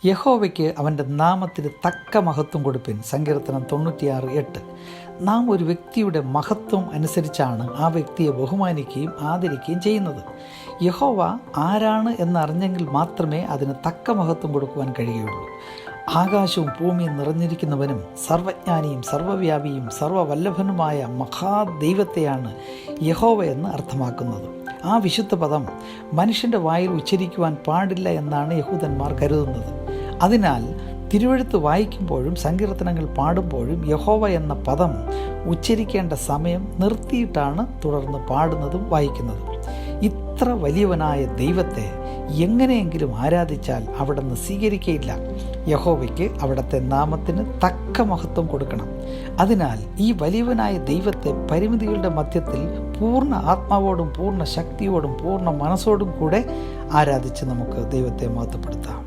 യഹോവയ്ക്ക് അവൻ്റെ നാമത്തിന് തക്ക മഹത്വം കൊടുപ്പിൻ. സങ്കീർത്തനം 96:8. നാം ഒരു വ്യക്തിയുടെ മഹത്വം അനുസരിച്ചാണ് ആ വ്യക്തിയെ ബഹുമാനിക്കുകയും ആദരിക്കുകയും ചെയ്യുന്നത്. യഹോവ ആരാണ് എന്നറിഞ്ഞെങ്കിൽ മാത്രമേ അതിന് തക്ക മഹത്വം കൊടുക്കുവാൻ കഴിയുകയുള്ളൂ. ആകാശവും ഭൂമിയും നിറഞ്ഞിരിക്കുന്നവനും സർവജ്ഞാനിയും സർവ്വവ്യാപിയും സർവ്വവല്ലഭനുമായ മഹാദൈവത്തെയാണ് യഹോവ എന്ന് അർത്ഥമാക്കുന്നത്. ആ വിശുദ്ധ പദം മനുഷ്യൻ്റെ വായിൽ ഉച്ചരിക്കുവാൻ പാടില്ല എന്നാണ് യഹൂദന്മാർ കരുതുന്നത്. അതിനാൽ തിരുവെഴുത്ത് വായിക്കുമ്പോഴും സങ്കീർത്തനങ്ങൾ പാടുമ്പോഴും യഹോവ എന്ന പദം ഉച്ചരിക്കേണ്ട സമയം നിർത്തിയിട്ടാണ് തുടർന്ന് പാടുന്നതും വായിക്കുന്നതും. ഇത്ര വലിയവനായ ദൈവത്തെ എങ്ങനെയെങ്കിലും ആരാധിച്ചാൽ അവിടുന്ന് സ്വീകരിക്കയില്ല. യഹോവയ്ക്ക് അവിടുത്തെ നാമത്തിന് തക്ക മഹത്വം കൊടുക്കണം. അതിനാൽ ഈ വലിയവനായ ദൈവത്തെ പരിമിതികളുടെ മധ്യത്തിൽ പൂർണ്ണ ആത്മാവോടും പൂർണ്ണ ശക്തിയോടും പൂർണ്ണ മനസ്സോടും കൂടെ ആരാധിച്ച് നമുക്ക് ദൈവത്തെ മഹത്വപ്പെടുത്താം.